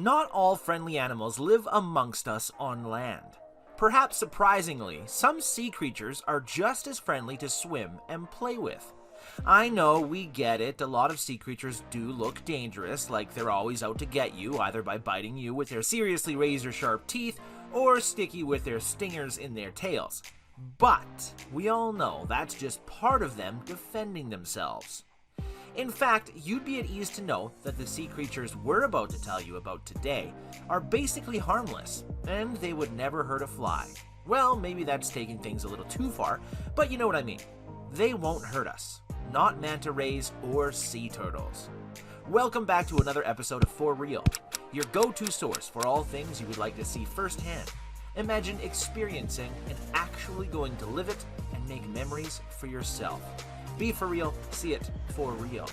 Not all friendly animals live amongst us on land. Perhaps surprisingly, some sea creatures are just as friendly to swim and play with. I know, we get it, a lot of sea creatures do look dangerous, like they're always out to get you, either by biting you with their seriously razor-sharp teeth, or stick you with their stingers in their tails. But we all know that's just part of them defending themselves. In fact, you'd be at ease to know that the sea creatures we're about to tell you about today are basically harmless, and they would never hurt a fly. Well, maybe that's taking things a little too far, but you know what I mean. They won't hurt us. Not manta rays or sea turtles. Welcome back to another episode of For Real, your go-to source for all things you would like to see firsthand. Imagine experiencing and actually going to live it and make memories for yourself. Be for real, see it for real.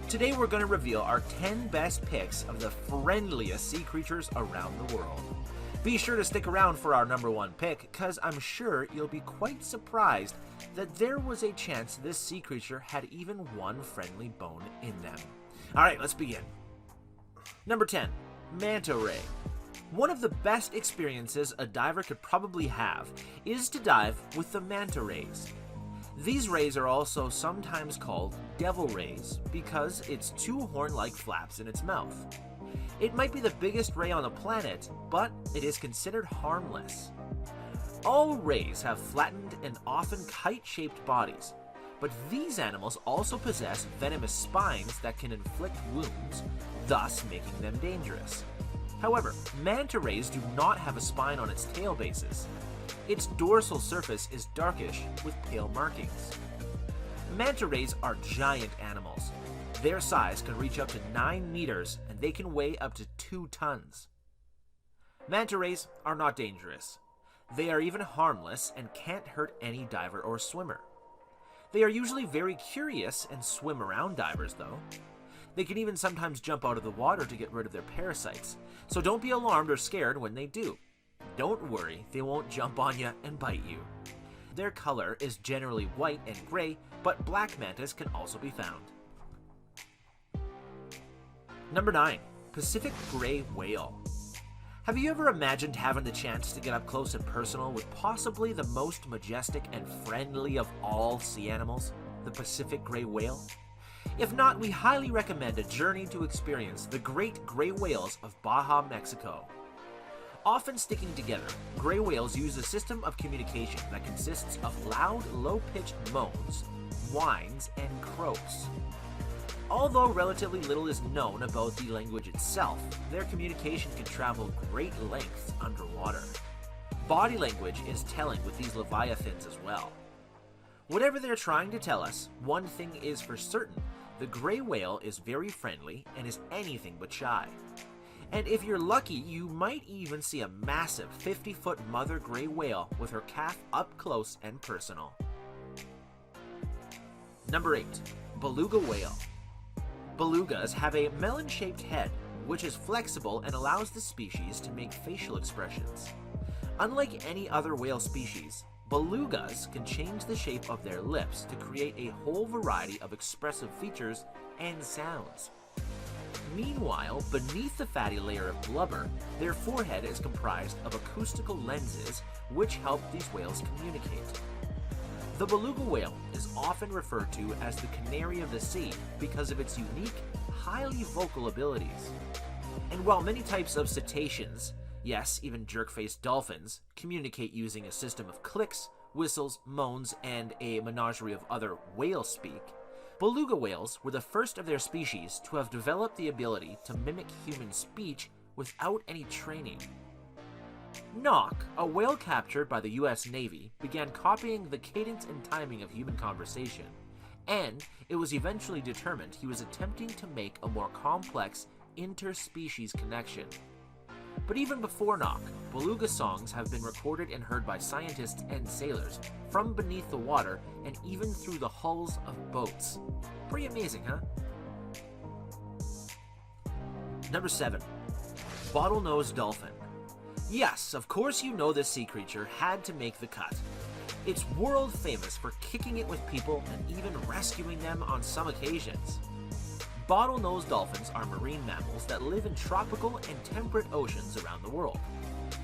Today we're going to reveal our 10 best picks of the friendliest sea creatures around the world. Be sure to stick around for our number one pick, cause I'm sure you'll be quite surprised that there was a chance this sea creature had even one friendly bone in them. Alright, let's begin. Number 10. Manta Ray. One of the best experiences a diver could probably have is to dive with the manta rays. These rays are also sometimes called devil rays because it's two horn-like flaps in its mouth. It might be the biggest ray on the planet, but it is considered harmless. All rays have flattened and often kite-shaped bodies, but these animals also possess venomous spines that can inflict wounds, thus making them dangerous. However, manta rays do not have a spine on its tail bases. Its dorsal surface is darkish with pale markings. Manta rays are giant animals. Their size can reach up to 9 meters and they can weigh up to 2 tons. Manta rays are not dangerous. They are even harmless and can't hurt any diver or swimmer. They are usually very curious and swim around divers though. They can even sometimes jump out of the water to get rid of their parasites, so don't be alarmed or scared when they do. Don't worry, they won't jump on you and bite you. Their color is generally white and gray, but black mantas can also be found. Number 9. Pacific Gray Whale. Have you ever imagined having the chance to get up close and personal with possibly the most majestic and friendly of all sea animals, the Pacific Gray Whale? If not, we highly recommend a journey to experience the great gray whales of Baja, Mexico. Often sticking together, gray whales use a system of communication that consists of loud, low-pitched moans, whines, and croaks. Although relatively little is known about the language itself, their communication can travel great lengths underwater. Body language is telling with these leviathans as well. Whatever they're trying to tell us, one thing is for certain: the gray whale is very friendly and is anything but shy. And if you're lucky, you might even see a massive 50-foot mother gray whale with her calf up close and personal. Number 8. Beluga Whale. Belugas have a melon-shaped head, which is flexible and allows the species to make facial expressions. Unlike any other whale species, belugas can change the shape of their lips to create a whole variety of expressive features and sounds. Meanwhile, beneath the fatty layer of blubber, their forehead is comprised of acoustical lenses which help these whales communicate. The beluga whale is often referred to as the canary of the sea because of its unique, highly vocal abilities. And while many types of cetaceans, yes, even jerk-faced dolphins, communicate using a system of clicks, whistles, moans, and a menagerie of other whale speak, beluga whales were the first of their species to have developed the ability to mimic human speech without any training. Knock, a whale captured by the US Navy, began copying the cadence and timing of human conversation, and it was eventually determined he was attempting to make a more complex interspecies connection. But even before Knock, beluga songs have been recorded and heard by scientists and sailors from beneath the water and even through the hulls of boats. Pretty amazing, huh? Number 7. Bottlenose Dolphin. Yes, of course you know this sea creature had to make the cut. It's world famous for kicking it with people and even rescuing them on some occasions. Bottlenose dolphins are marine mammals that live in tropical and temperate oceans around the world.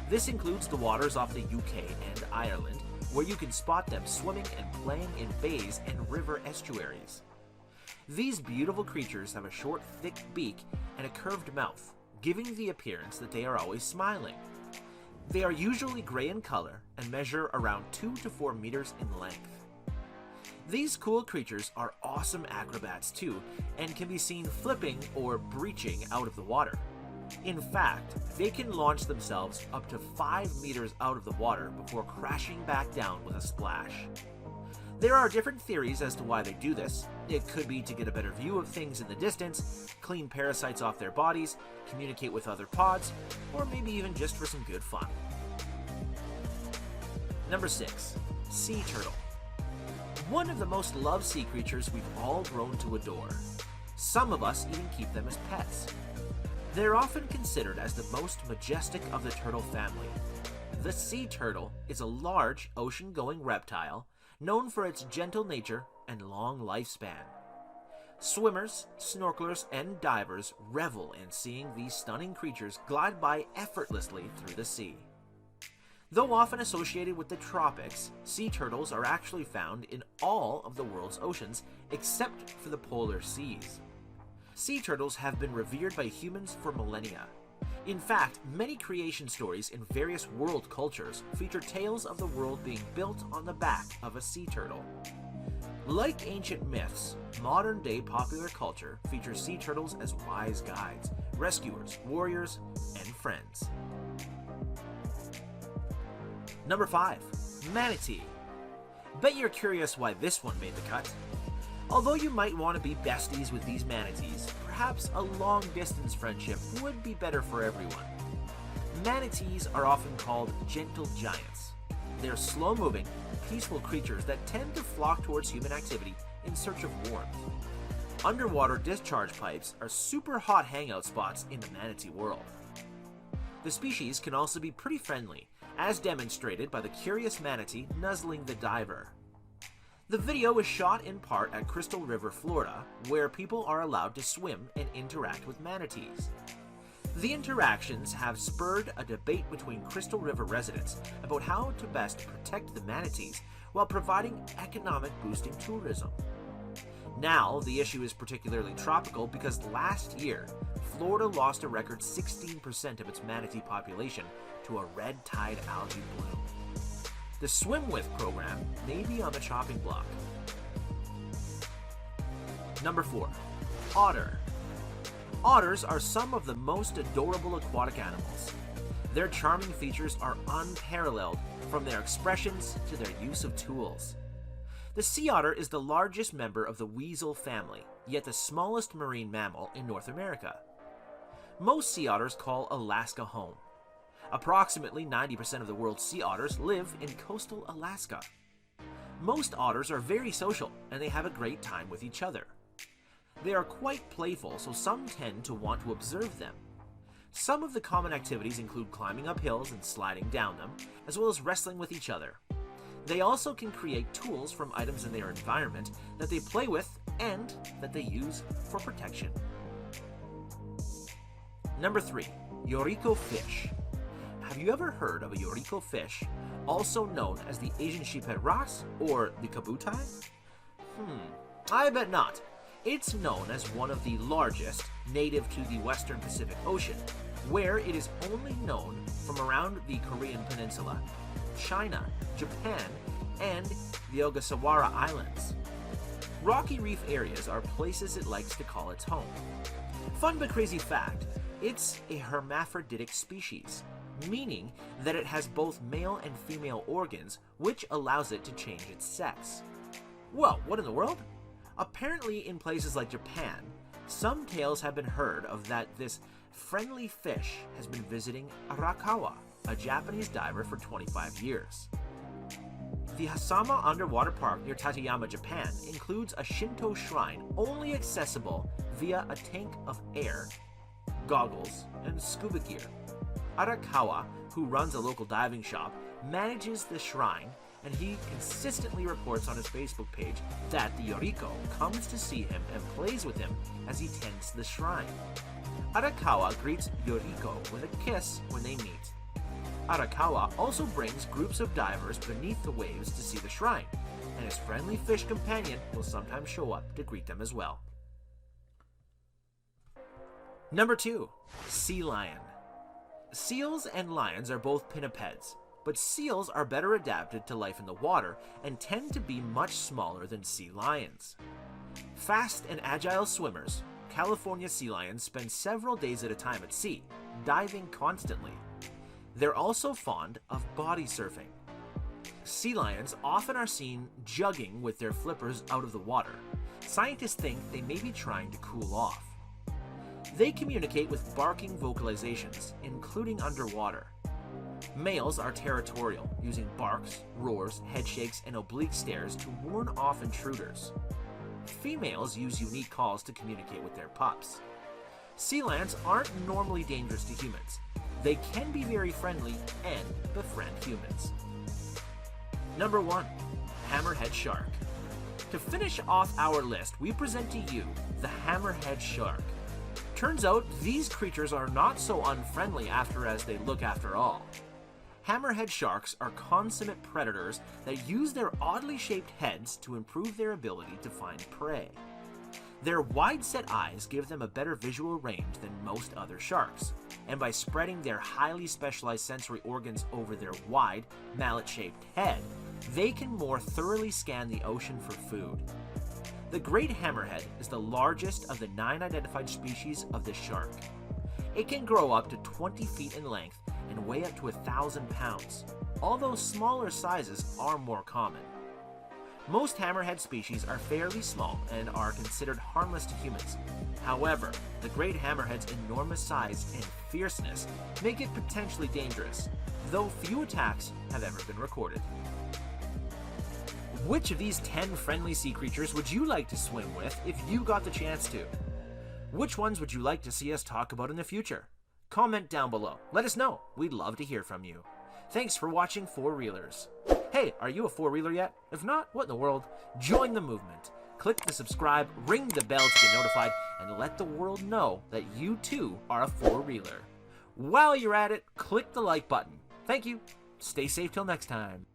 This includes the waters off the UK and Ireland, where you can spot them swimming and playing in bays and river estuaries. These beautiful creatures have a short, thick beak and a curved mouth, giving the appearance that they are always smiling. They are usually gray in color and measure around 2 to 4 meters in length. These cool creatures are awesome acrobats too, and can be seen flipping or breaching out of the water. In fact, they can launch themselves up to 5 meters out of the water before crashing back down with a splash. There are different theories as to why they do this. It could be to get a better view of things in the distance, clean parasites off their bodies, communicate with other pods, or maybe even just for some good fun. Number 6. Sea turtle. One of the most loved sea creatures we've all grown to adore. Some of us even keep them as pets. They're often considered as the most majestic of the turtle family. The sea turtle is a large, ocean-going reptile known for its gentle nature and long lifespan. Swimmers, snorkelers, and divers revel in seeing these stunning creatures glide by effortlessly through the sea. Though often associated with the tropics, sea turtles are actually found in all of the world's oceans except for the polar seas. Sea turtles have been revered by humans for millennia. In fact, many creation stories in various world cultures feature tales of the world being built on the back of a sea turtle. Like ancient myths, modern-day popular culture features sea turtles as wise guides, rescuers, warriors, and friends. Number 5. Manatee. Bet you're curious why this one made the cut. Although you might want to be besties with these manatees, perhaps a long-distance friendship would be better for everyone. Manatees are often called gentle giants. They're slow-moving, peaceful creatures that tend to flock towards human activity in search of warmth. Underwater discharge pipes are super hot hangout spots in the manatee world. The species can also be pretty friendly, as demonstrated by the curious manatee nuzzling the diver. The video was shot in part at Crystal River, Florida, where people are allowed to swim and interact with manatees. The interactions have spurred a debate between Crystal River residents about how to best protect the manatees while providing economic boosting tourism. Now, the issue is particularly tropical because last year, Florida lost a record 16% of its manatee population to a red tide algae bloom. The Swim With program may be on the chopping block. Number 4. Otter. Otters are some of the most adorable aquatic animals. Their charming features are unparalleled, from their expressions to their use of tools. The sea otter is the largest member of the weasel family, yet the smallest marine mammal in North America. Most sea otters call Alaska home. Approximately 90% of the world's sea otters live in coastal Alaska. Most otters are very social, and they have a great time with each other. They are quite playful, so some tend to want to observe them. Some of the common activities include climbing up hills and sliding down them, as well as wrestling with each other. They also can create tools from items in their environment that they play with and that they use for protection. Number 3. Yoriko fish. Have you ever heard of a Yoriko fish, also known as the Asian sheephead wrasse or the kabutai? I bet not. It's known as one of the largest, native to the western Pacific Ocean, where it is only known from around the Korean Peninsula, China, Japan, and the Ogasawara Islands. Rocky reef areas are places it likes to call its home. Fun but crazy fact, it's a hermaphroditic species, meaning that it has both male and female organs, which allows it to change its sex. Well, what in the world? Apparently, in places like Japan, some tales have been heard of that this friendly fish has been visiting Arakawa, a Japanese diver, for 25 years. The Hasama Underwater Park near Tateyama, Japan, includes a Shinto shrine only accessible via a tank of air, goggles, and scuba gear. Arakawa, who runs a local diving shop, manages the shrine and he consistently reports on his Facebook page that the Yoriko comes to see him and plays with him as he tends the shrine. Arakawa greets Yoriko with a kiss when they meet. Arakawa also brings groups of divers beneath the waves to see the shrine, and his friendly fish companion will sometimes show up to greet them as well. Number 2. Sea Lion. Seals and lions are both pinnipeds, but seals are better adapted to life in the water and tend to be much smaller than sea lions. Fast and agile swimmers, California sea lions spend several days at a time at sea, diving constantly. They're also fond of body surfing. Sea lions often are seen jugging with their flippers out of the water. Scientists think they may be trying to cool off. They communicate with barking vocalizations, including underwater. Males are territorial, using barks, roars, headshakes, and oblique stares to warn off intruders. Females use unique calls to communicate with their pups. Sea lions aren't normally dangerous to humans. They can be very friendly and befriend humans. Number 1. Hammerhead Shark. To finish off our list, we present to you the hammerhead shark. Turns out these creatures are not so unfriendly as they look after all. Hammerhead sharks are consummate predators that use their oddly shaped heads to improve their ability to find prey. Their wide-set eyes give them a better visual range than most other sharks, and by spreading their highly specialized sensory organs over their wide, mallet-shaped head, they can more thoroughly scan the ocean for food. The great hammerhead is the largest of the 9 identified species of this shark. It can grow up to 20 feet in length and weigh up to 1,000 pounds, although smaller sizes are more common. Most hammerhead species are fairly small and are considered harmless to humans. However, the great hammerhead's enormous size and fierceness make it potentially dangerous, though few attacks have ever been recorded. Which of these 10 friendly sea creatures would you like to swim with if you got the chance to? Which ones would you like to see us talk about in the future? Comment down below. Let us know. We'd love to hear from you. Thanks for watching 4-Reelers. Hey, are you a 4-Reeler yet? If not, what in the world? Join the movement. Click the subscribe, ring the bell to get notified, and let the world know that you too are a 4-Reeler. While you're at it, click the like button. Thank you. Stay safe till next time.